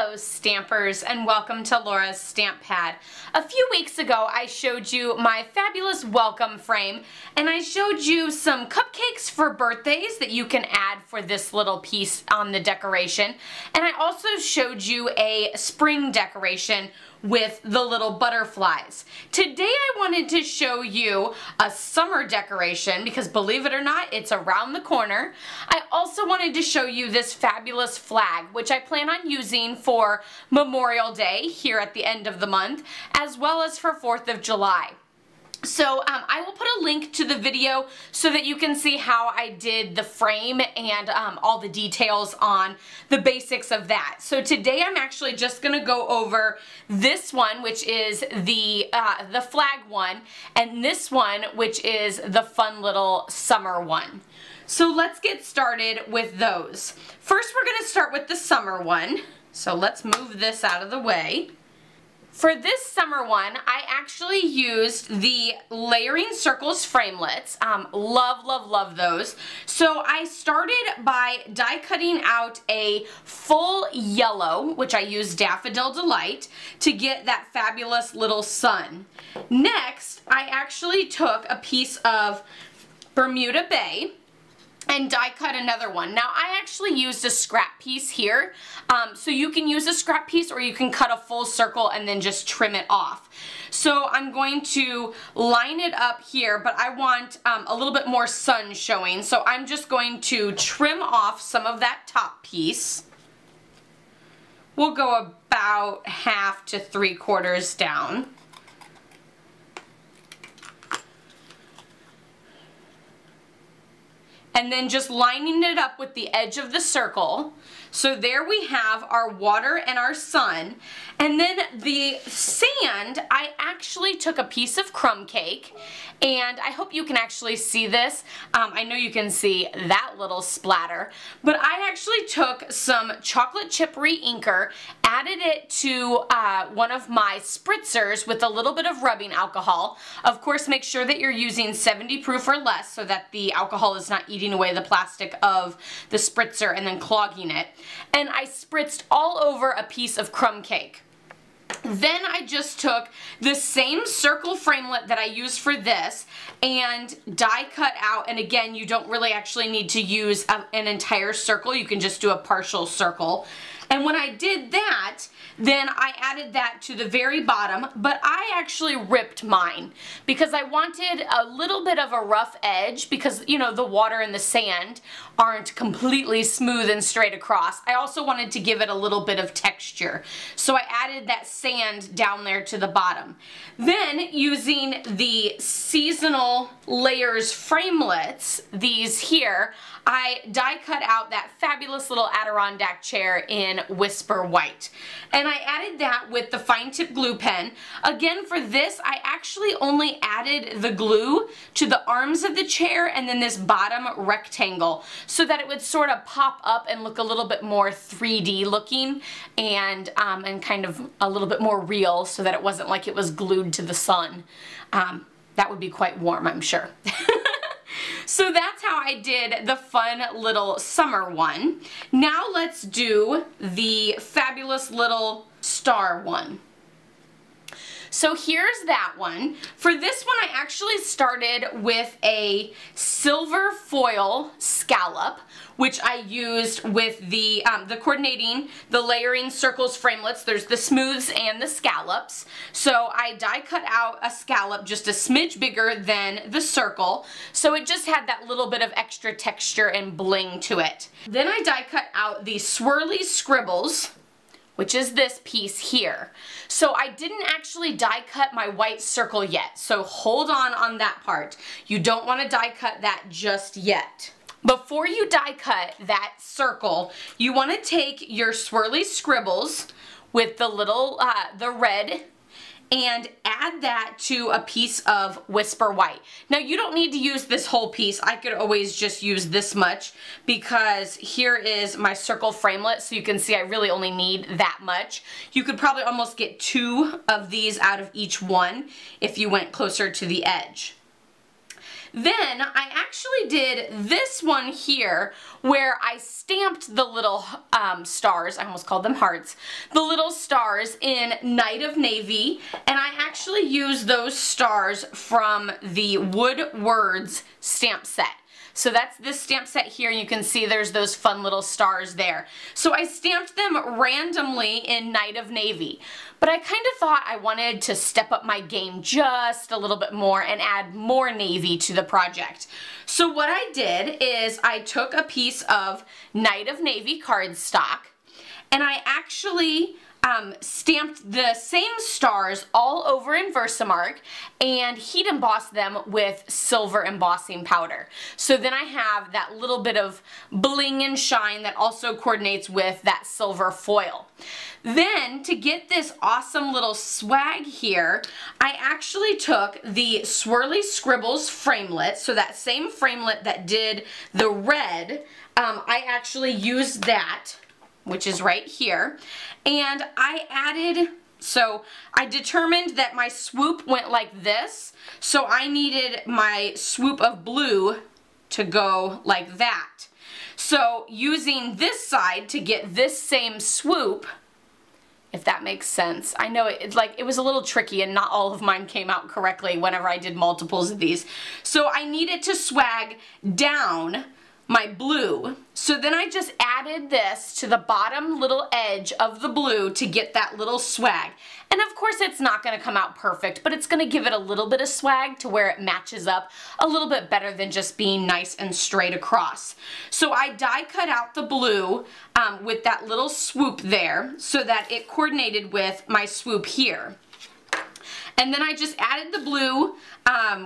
Hello Stampers, and welcome to Laura's Stamp Pad. A few weeks ago I showed you my fabulous welcome frame, and I showed you some cupcakes for birthdays that you can add for this little piece on the decoration, and I also showed you a spring decoration with the little butterflies. Today I wanted to show you a summer decoration because, believe it or not, it's around the corner. I also wanted to show you this fabulous flag, which I plan on using for Memorial Day here at the end of the month, as well as for 4th of July. So I will put a link to the video so that you can see how I did the frame and all the details on the basics of that. So today I'm actually just going to go over this one, which is the flag one, and this one, which is the fun little summer one. So let's get started with those. First we're going to start with the summer one. So let's move this out of the way. For this summer one, I actually used the Layering Circles Framelits. Love, love, love those. So I started by die cutting out a full yellow, which I used Daffodil Delight, to get that fabulous little sun. Next, I actually took a piece of Bermuda Bay and die cut another one. Now I actually used a scrap piece here, so you can use a scrap piece or you can cut a full circle and then just trim it off. So I'm going to line it up here, but I want a little bit more sun showing, so I'm just going to trim off some of that top piece. We'll go about 1/2 to 3/4 down. And then just lining it up with the edge of the circle. So there we have our water and our sun. And then the sand, I actually took a piece of crumb cake, and I hope you can actually see this. I know you can see that little splatter, but I actually took some chocolate chip re-inker, added it to one of my spritzers with a little bit of rubbing alcohol. Of course, make sure that you're using 70 proof or less so that the alcohol is not eating away the plastic of the spritzer and then clogging it. And I spritzed all over a piece of crumb cake. Then I just took the same circle framelit that I used for this and die cut out, and again, you don't really actually need to use an entire circle, you can just do a partial circle. And when I did that, then I added that to the very bottom, but I actually ripped mine because I wanted a little bit of a rough edge because, you know, the water and the sand aren't completely smooth and straight across. I also wanted to give it a little bit of texture. So I added that sand down there to the bottom. Then using the Seasonal Layers Framelits, these here, I die cut out that fabulous little Adirondack chair in Whisper White. And I added that with the fine tip glue pen. Again, for this, I actually only added the glue to the arms of the chair and then this bottom rectangle so that it would sort of pop up and look a little bit more 3D looking and kind of a little bit more real so that it wasn't like it was glued to the sun. That would be quite warm, I'm sure. So that's how I did the fun little summer one. Now let's do the fabulous little star one. So here's that one. For this one, I actually started with a silver foil scallop, which I used with the coordinating, the Layering Circles Framelits. There's the smooths and the scallops. So I die cut out a scallop just a smidge bigger than the circle. So it just had that little bit of extra texture and bling to it. Then I die cut out the Swirly Scribbles, which is this piece here. So I didn't actually die cut my white circle yet, so hold on that part. You don't want to die cut that just yet. Before you die cut that circle, you want to take your Swirly Scribbles with the little, the red, and add that to a piece of Whisper White. Now you don't need to use this whole piece. I could always just use this much because here is my circle framelit, so you can see I really only need that much. You could probably almost get 2 of these out of each one if you went closer to the edge. Then I actually did this one here where I stamped the little stars, I almost called them hearts, the little stars in Night of Navy, and I actually used those stars from the Wood Words stamp set. So that's this stamp set here, and you can see there's those fun little stars there. So I stamped them randomly in Night of Navy, but I kind of thought I wanted to step up my game just a little bit more and add more navy to the project. So what I did is I took a piece of Night of Navy cardstock, and I actually stamped the same stars all over in Versamark and heat embossed them with silver embossing powder. So then I have that little bit of bling and shine that also coordinates with that silver foil. Then to get this awesome little swag here, I actually took the Swirly Scribbles Framelit, so that same framelit that did the red, I actually used that, which is right here, and I added, so I determined that my swoop went like this, so I needed my swoop of blue to go like that. So using this side to get this same swoop, if that makes sense. I know it was a little tricky and not all of mine came out correctly whenever I did multiples of these. So I needed to swag down my blue. So then I just added this to the bottom little edge of the blue to get that little swag. And of course it's not going to come out perfect, but it's going to give it a little bit of swag to where it matches up a little bit better than just being nice and straight across. So I die cut out the blue with that little swoop there so that it coordinated with my swoop here. And then I just added the blue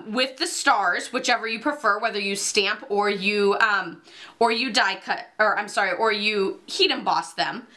with the stars, whichever you prefer, whether you stamp or you die cut, or I'm sorry, or you heat emboss them.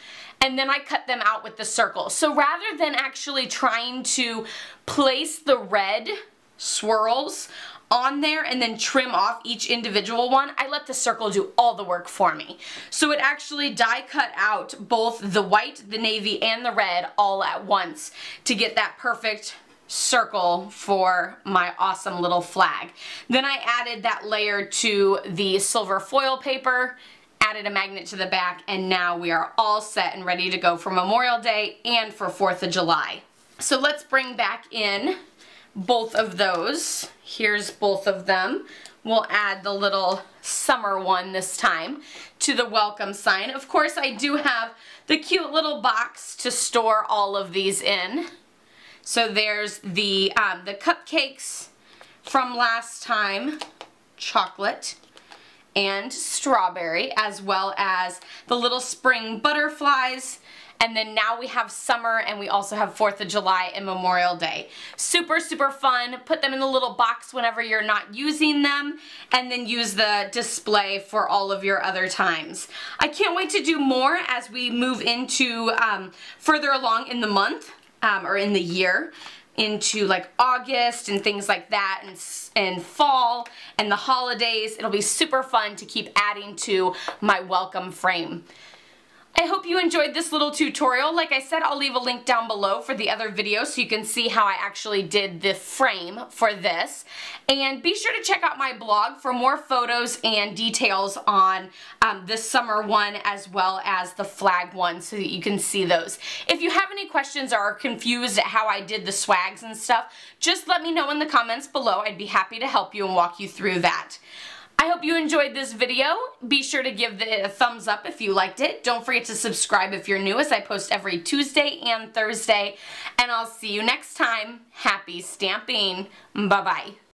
And then I cut them out with the circle. So rather than actually trying to place the red swirls on there and then trim off each individual one, I let the circle do all the work for me. So it actually die cut out both the white, the navy, and the red all at once to get that perfect circle for my awesome little flag. Then I added that layer to the silver foil paper, added a magnet to the back, and now we are all set and ready to go for Memorial Day and for 4th of July. So let's bring back in both of those. Here's both of them. We'll add the little summer one this time to the welcome sign. Of course, I do have the cute little box to store all of these in. So there's the cupcakes from last time, chocolate and strawberry, as well as the little spring butterflies. And then now we have summer, and we also have 4th of July and Memorial Day. Super, super fun. Put them in the little box whenever you're not using them, and then use the display for all of your other times. I can't wait to do more as we move into further along in the month, or in the year, into like August and things like that, and fall and the holidays. It'll be super fun to keep adding to my welcome frame. I hope you enjoyed this little tutorial. Like I said, I'll leave a link down below for the other videos so you can see how I actually did the frame for this. And be sure to check out my blog for more photos and details on this summer one as well as the flag one so that you can see those. If you have any questions or are confused at how I did the swags and stuff, just let me know in the comments below. I'd be happy to help you and walk you through that. I hope you enjoyed this video. Be sure to give it a thumbs up if you liked it. Don't forget to subscribe if you're new, as I post every Tuesday and Thursday. And I'll see you next time. Happy stamping. Bye-bye.